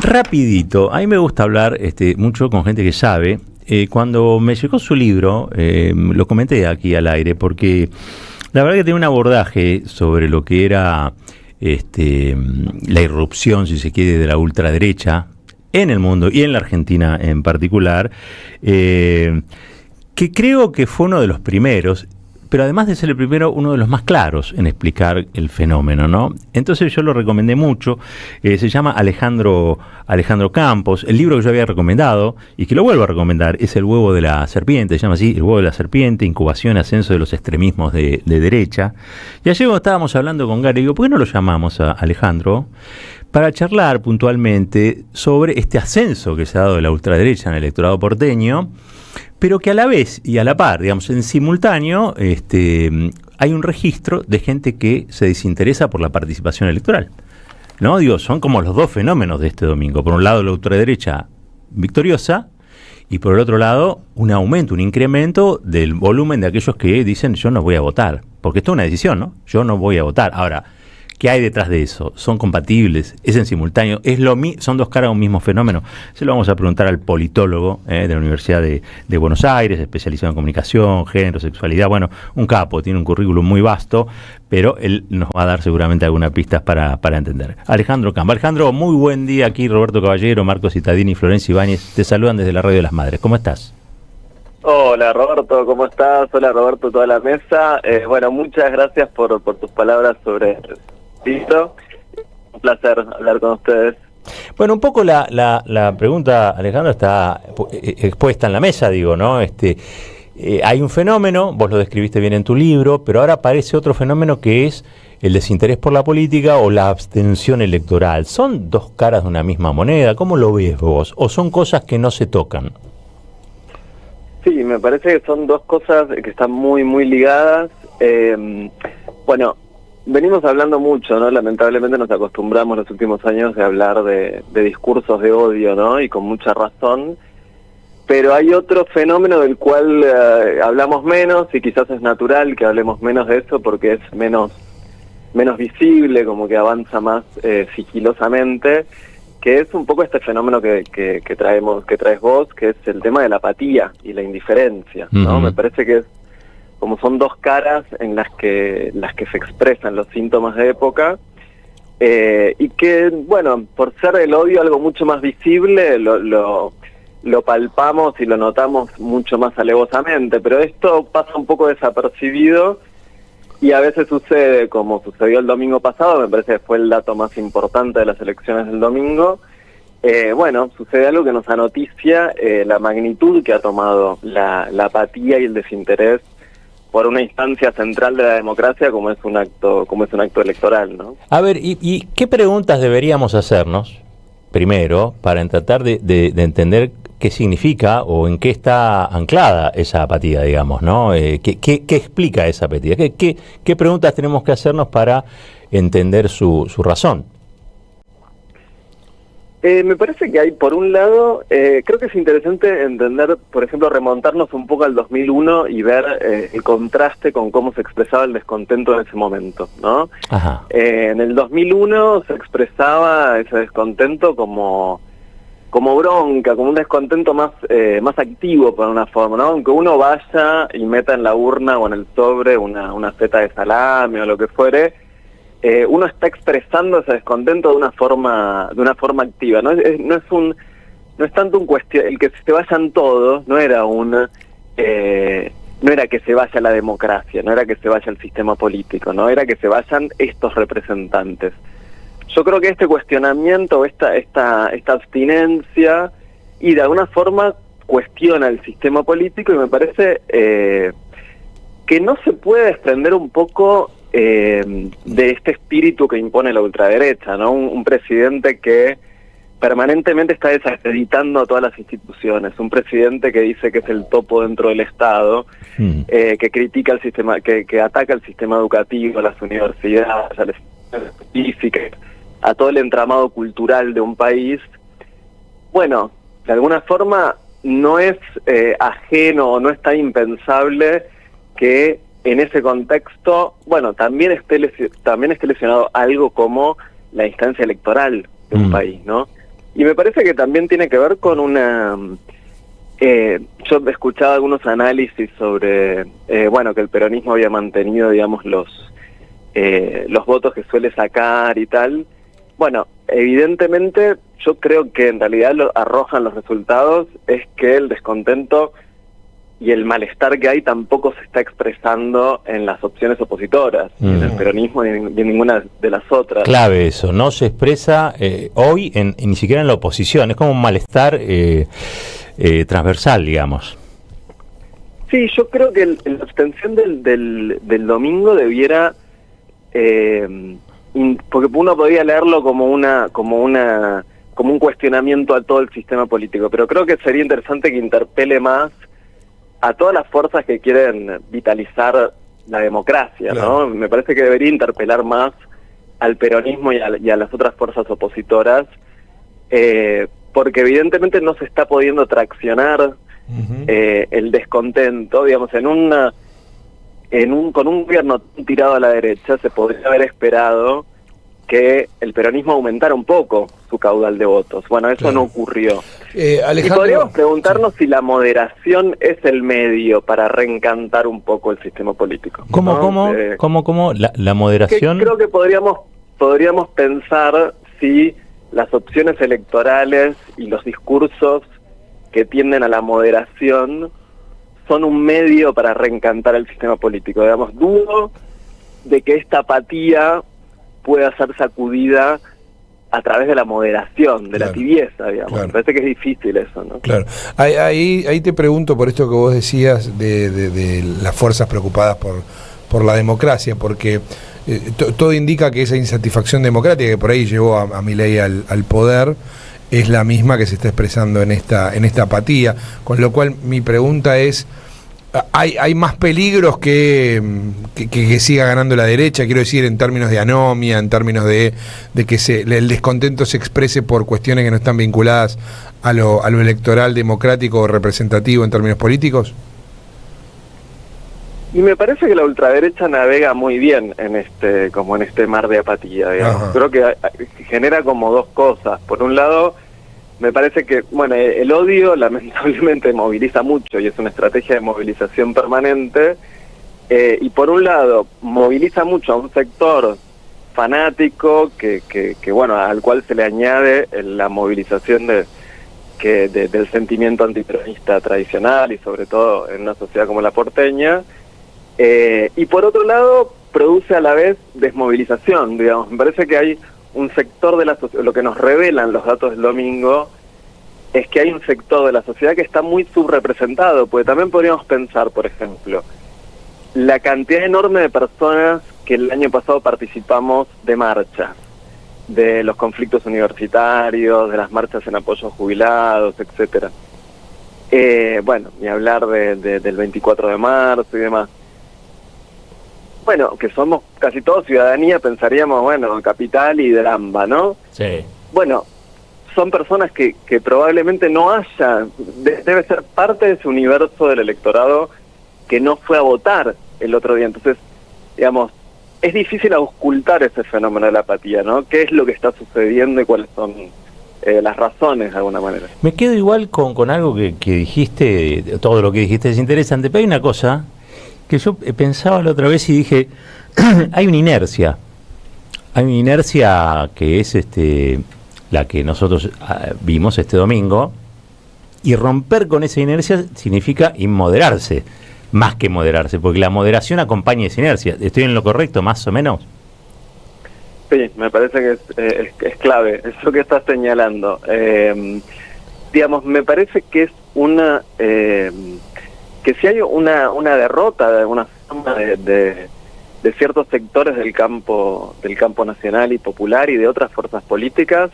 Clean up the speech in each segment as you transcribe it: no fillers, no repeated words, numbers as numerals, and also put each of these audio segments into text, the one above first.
Rapidito, a mí me gusta hablar mucho con gente que sabe. Cuando me llegó su libro, lo comenté aquí al aire, porque la verdad que tiene un abordaje sobre lo que era la irrupción, si se quiere, de la ultraderecha en el mundo y en la Argentina en particular, que creo que fue uno de los primeros, pero además de ser el primero, uno de los más claros en explicar el fenómeno, ¿no? Entonces yo lo recomendé mucho. Se llama Alejandro Campos. El libro que yo había recomendado, y que lo vuelvo a recomendar, es El huevo de la serpiente. Se llama así, El huevo de la serpiente, incubación y ascenso de los extremismos de derecha. Y ayer cuando estábamos hablando con Gary, digo, ¿por qué no lo llamamos a Alejandro para charlar puntualmente sobre este ascenso que se ha dado de la ultraderecha en el electorado porteño, pero que a la vez y a la par, digamos, en simultáneo, hay un registro de gente que se desinteresa por la participación electoral, ¿no? Digo, son como los dos fenómenos de este domingo. Por un lado, la ultraderecha victoriosa, y por el otro lado, un aumento, un incremento del volumen de aquellos que dicen, yo no voy a votar, porque esto es una decisión, ¿no? Yo no voy a votar. Ahora, ¿qué hay detrás de eso? ¿Son compatibles? ¿Es en simultáneo? ¿Son dos caras de un mismo fenómeno? Se lo vamos a preguntar al politólogo de la Universidad de Buenos Aires, especializado en comunicación, género, sexualidad. Bueno, un capo, tiene un currículum muy vasto, pero él nos va a dar seguramente algunas pistas para entender. Alejandro Campos. Alejandro, muy buen día aquí. Roberto Caballero, Marcos Cittadini y Florencia Ibáñez te saludan desde la Radio de las Madres. ¿Cómo estás? Hola Roberto, ¿cómo estás? Hola Roberto, toda la mesa. Bueno, muchas gracias por tus palabras sobre esto. Un placer hablar con ustedes. Bueno, un poco la pregunta, Alejandro, está expuesta en la mesa, digo, ¿no? Hay un fenómeno, vos lo describiste bien en tu libro, pero ahora aparece otro fenómeno que es el desinterés por la política o la abstención electoral. ¿Son dos caras de una misma moneda? ¿Cómo lo ves vos? ¿O son cosas que no se tocan? Sí, me parece que son dos cosas que están muy, muy ligadas. Bueno, venimos hablando mucho, ¿no? Lamentablemente nos acostumbramos los últimos años de hablar de discursos de odio, ¿no? Y con mucha razón. Pero hay otro fenómeno del cual hablamos menos, y quizás es natural que hablemos menos de eso porque es menos visible, como que avanza más sigilosamente, que es un poco este fenómeno que traes vos, que es el tema de la apatía y la indiferencia, ¿no? Me parece que es como son dos caras en las que se expresan los síntomas de época, y que, bueno, por ser el odio algo mucho más visible, lo palpamos y lo notamos mucho más alevosamente, pero esto pasa un poco desapercibido y a veces sucede, como sucedió el domingo pasado, me parece que fue el dato más importante de las elecciones del domingo. Bueno, sucede algo que nos anoticia la magnitud que ha tomado la apatía y el desinterés por una instancia central de la democracia como es un acto electoral, ¿no? A ver, ¿y qué preguntas deberíamos hacernos primero para tratar de entender qué significa o en qué está anclada esa apatía, digamos, ¿no? ¿Qué explica esa apatía? ¿Qué preguntas tenemos que hacernos para entender su razón? Me parece que hay, por un lado, creo que es interesante entender, por ejemplo, remontarnos un poco al 2001 y ver el contraste con cómo se expresaba el descontento en ese momento, ¿no? Ajá. En el 2001 se expresaba ese descontento como bronca, como un descontento más activo, por una forma, ¿no? Aunque uno vaya y meta en la urna o en el sobre una feta de salame o lo que fuere, uno está expresando ese descontento de una forma activa, ¿no? No es tanto un cuestión, el que se vayan todos, no era que se vaya la democracia, no era que se vaya el sistema político, no era que se vayan estos representantes. Yo creo que este cuestionamiento, esta abstinencia, y de alguna forma cuestiona el sistema político, y me parece que no se puede desprender un poco de este espíritu que impone la ultraderecha, ¿no? Un presidente que permanentemente está desacreditando a todas las instituciones, un presidente que dice que es el topo dentro del Estado, que critica el sistema, que ataca el sistema educativo, a las universidades, a las científicas, a todo el entramado cultural de un país. Bueno, de alguna forma no es ajeno o no es tan impensable que en ese contexto, bueno, también esté lesionado algo como la instancia electoral de un país, ¿no? Y me parece que también tiene que ver con una... yo he escuchado algunos análisis sobre, bueno, que el peronismo había mantenido, digamos, los votos que suele sacar y tal. Bueno, evidentemente yo creo que en realidad lo arrojan los resultados es que el descontento y el malestar que hay tampoco se está expresando en las opciones opositoras, ni en el peronismo ni en ninguna de las otras. Clave eso, no se expresa hoy ni siquiera en la oposición, es como un malestar transversal, digamos. Sí, yo creo que la abstención del domingo debiera, porque uno podría leerlo como un cuestionamiento a todo el sistema político, pero creo que sería interesante que interpele más a todas las fuerzas que quieren vitalizar la democracia, claro, ¿no? Me parece que debería interpelar más al peronismo y a las otras fuerzas opositoras, porque evidentemente no se está pudiendo traccionar el descontento, digamos, con un gobierno tirado a la derecha se podría haber esperado que el peronismo aumentara un poco su caudal de votos. Bueno, eso no ocurrió. Alejandro, y podríamos preguntarnos si la moderación es el medio para reencantar un poco el sistema político. ¿Cómo? ¿La moderación? Creo que podríamos pensar si las opciones electorales y los discursos que tienden a la moderación son un medio para reencantar el sistema político. Digamos, dudo de que esta apatía pueda ser sacudida a través de la moderación, de la tibieza, digamos. Me parece que es difícil eso, ¿no? Claro. Ahí te pregunto por esto que vos decías de las fuerzas preocupadas por la democracia, porque todo indica que esa insatisfacción democrática que por ahí llevó a Milei al poder es la misma que se está expresando en esta apatía, con lo cual mi pregunta es, ¿hay más peligros que siga ganando la derecha? Quiero decir, en términos de anomia, en términos de que el descontento se exprese por cuestiones que no están vinculadas a lo electoral, democrático o representativo en términos políticos. Y me parece que la ultraderecha navega muy bien en este mar de apatía, digamos. Creo que genera como dos cosas. Por un lado, me parece que, bueno, el odio lamentablemente moviliza mucho y es una estrategia de movilización permanente. Y por un lado, moviliza mucho a un sector fanático que bueno, al cual se le añade la movilización del sentimiento antiperonista tradicional y sobre todo en una sociedad como la porteña. Y por otro lado, produce a la vez desmovilización, digamos. Me parece que hay un sector de la sociedad, lo que nos revelan los datos del domingo, es que hay un sector de la sociedad que está muy subrepresentado, porque también podríamos pensar, por ejemplo, la cantidad enorme de personas que el año pasado participamos de marchas, de los conflictos universitarios, de las marchas en apoyo a jubilados, etcétera. Bueno, ni hablar del 24 de marzo y demás. Bueno, que somos casi todos ciudadanía, pensaríamos, bueno, Capital y del AMBA, ¿no? Sí. Bueno, son personas que probablemente no haya, debe ser parte de ese universo del electorado que no fue a votar el otro día. Entonces, digamos, es difícil auscultar ese fenómeno de la apatía, ¿no? ¿Qué es lo que está sucediendo y cuáles son las razones, de alguna manera? Me quedo igual con algo que dijiste, todo lo que dijiste es interesante, pero hay una cosa que yo pensaba la otra vez y dije, hay una inercia que es la que nosotros vimos este domingo, y romper con esa inercia significa inmoderarse, más que moderarse, porque la moderación acompaña esa inercia. ¿Estoy en lo correcto, más o menos? Sí, me parece que es clave eso que estás señalando. Digamos, me parece que es que si hay una derrota de alguna forma de ciertos sectores del campo nacional y popular y de otras fuerzas políticas,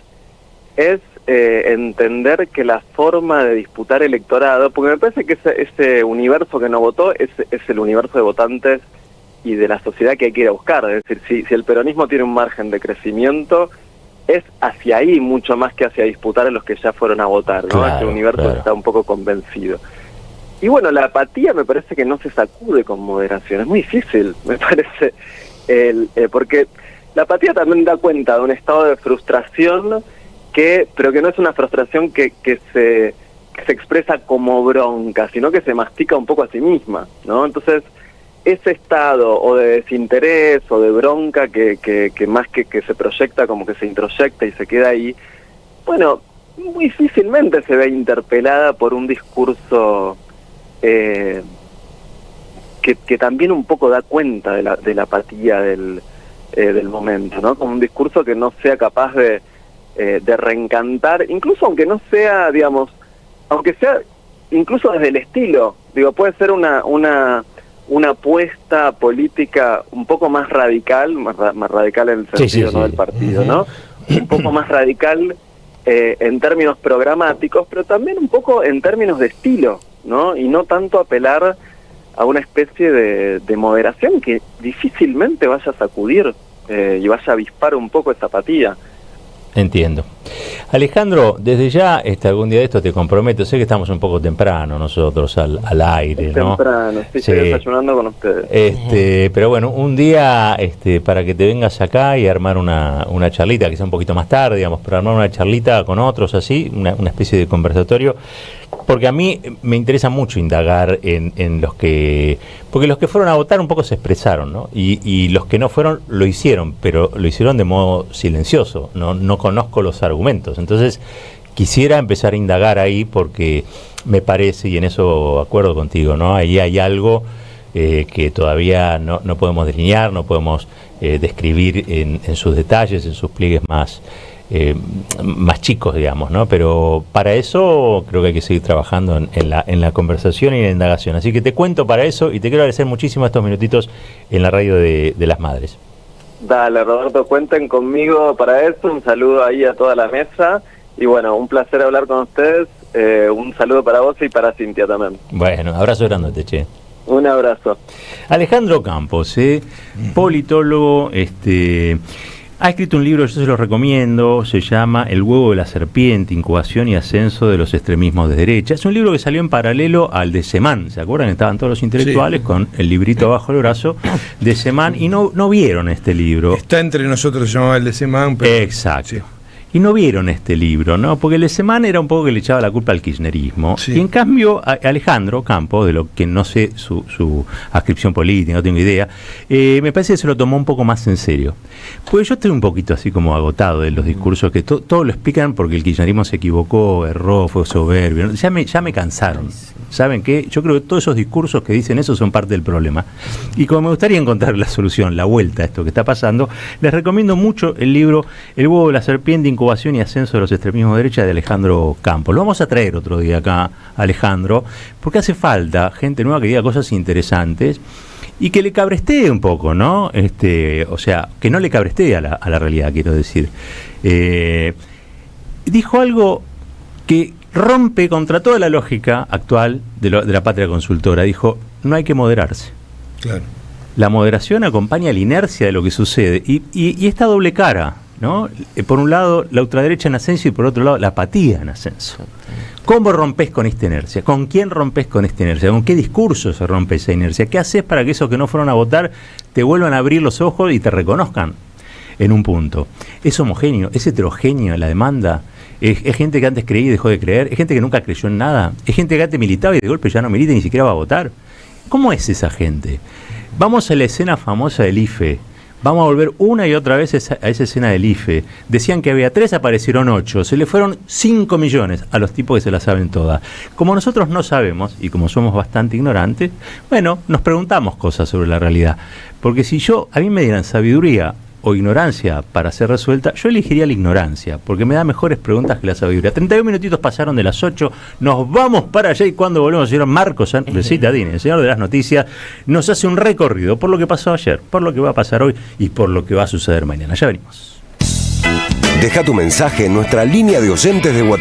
es entender que la forma de disputar electorado, porque me parece que ese universo que no votó es el universo de votantes y de la sociedad que hay que ir a buscar. Es decir, si el peronismo tiene un margen de crecimiento, es hacia ahí mucho más que hacia disputar a los que ya fueron a votar, ¿no? Claro, ese universo claro. está un poco convencido. Y bueno, la apatía me parece que no se sacude con moderación, es muy difícil, me parece, porque la apatía también da cuenta de un estado de frustración pero que no es una frustración que se expresa como bronca, sino que se mastica un poco a sí misma, ¿no? Entonces, ese estado o de desinterés o de bronca que más que se proyecta, como que se introyecta y se queda ahí, bueno, muy difícilmente se ve interpelada por un discurso que también un poco da cuenta de la apatía del momento, ¿no? Como un discurso que no sea capaz de reencantar, incluso aunque no sea, digamos, aunque sea incluso desde el estilo, digo, puede ser una apuesta política un poco más radical, más radical en el sentido sí. ¿No? del partido, ¿no? Un poco más radical en términos programáticos, pero también un poco en términos de estilo, ¿no? Y no tanto apelar a una especie de moderación que difícilmente vaya a sacudir y vaya a avispar un poco esa apatía. Entiendo. Alejandro, desde ya, algún día de esto te comprometo, sé que estamos un poco temprano nosotros al aire, es ¿no? Temprano, estoy desayunando con ustedes. Pero bueno, un día para que te vengas acá y armar una charlita, que sea un poquito más tarde, digamos, pero armar una charlita con otros así, una especie de conversatorio, porque a mí me interesa mucho indagar en los que... Porque los que fueron a votar un poco se expresaron, ¿no? Y los que no fueron lo hicieron, pero lo hicieron de modo silencioso, no conozco los argumentos. Entonces quisiera empezar a indagar ahí porque me parece, y en eso acuerdo contigo, ¿no? Ahí hay algo que todavía no podemos delinear, no podemos describir en sus detalles, en sus pliegues más chicos, digamos, ¿no? Pero para eso creo que hay que seguir trabajando en la conversación y en la indagación. Así que te cuento para eso y te quiero agradecer muchísimo estos minutitos en la radio de las madres. Dale, Roberto, cuenten conmigo para eso. Un saludo ahí a toda la mesa. Y bueno, un placer hablar con ustedes. Un saludo para vos y para Cintia también. Bueno, abrazo grandote, che. Un abrazo. Alejandro Campos, politólogo, ha escrito un libro, yo se lo recomiendo, se llama El huevo de la serpiente, incubación y ascenso de los extremismos de derecha. Es un libro que salió en paralelo al de Semán, ¿se acuerdan? Estaban todos los intelectuales sí. Con el librito bajo el brazo de Semán y no vieron este libro. Está entre nosotros, se llamaba el de Semán. Pero... Exacto. Sí. Y no vieron este libro, ¿no? Porque el de Semán era un poco que le echaba la culpa al kirchnerismo. Sí. Y en cambio, Alejandro Campos, de lo que no sé su adscripción política, no tengo idea, me parece que se lo tomó un poco más en serio. Pues yo estoy un poquito así como agotado de los discursos que todo lo explican porque el kirchnerismo se equivocó, erró, fue soberbio. Ya me cansaron. ¿Saben qué? Yo creo que todos esos discursos que dicen eso son parte del problema. Y como me gustaría encontrar la solución, la vuelta a esto que está pasando, les recomiendo mucho el libro El huevo de la serpiente, incubación y ascenso de los extremismos de derecha de Alejandro Campos. Lo vamos a traer otro día acá, Alejandro, porque hace falta gente nueva que diga cosas interesantes y que le cabrestee un poco, ¿no? O sea, que no le cabrestee a la realidad, quiero decir. Dijo algo que rompe contra toda la lógica actual de la patria consultora. Dijo, no hay que moderarse. Claro. La moderación acompaña la inercia de lo que sucede y esta doble cara, ¿no? Por un lado la ultraderecha en ascenso y por otro lado la apatía en ascenso. ¿Cómo rompes con esta inercia? ¿Con quién rompes con esta inercia? ¿Con qué discurso se rompe esa inercia? ¿Qué haces para que esos que no fueron a votar te vuelvan a abrir los ojos y te reconozcan en un punto? ¿Es homogéneo? ¿Es heterogéneo la demanda? ¿Es gente que antes creía y dejó de creer? ¿Es gente que nunca creyó en nada? ¿Es gente que antes militaba y de golpe ya no milita y ni siquiera va a votar? ¿Cómo es esa gente? Vamos a la escena famosa del IFE. Vamos a volver una y otra vez a esa escena del IFE. Decían que había 3, aparecieron 8. Se le fueron 5 millones a los tipos que se la saben todas. Como nosotros no sabemos, y como somos bastante ignorantes, bueno, nos preguntamos cosas sobre la realidad. Porque si a mí me dieran sabiduría o ignorancia para ser resuelta, yo elegiría la ignorancia, porque me da mejores preguntas que la sabiduría. 31 minutitos pasaron de las 8, nos vamos para allá y cuando volvemos, el señor Marcos Citadini, el señor de las noticias, nos hace un recorrido por lo que pasó ayer, por lo que va a pasar hoy y por lo que va a suceder mañana. Ya venimos. Deja tu mensaje en nuestra línea de oyentes de WhatsApp.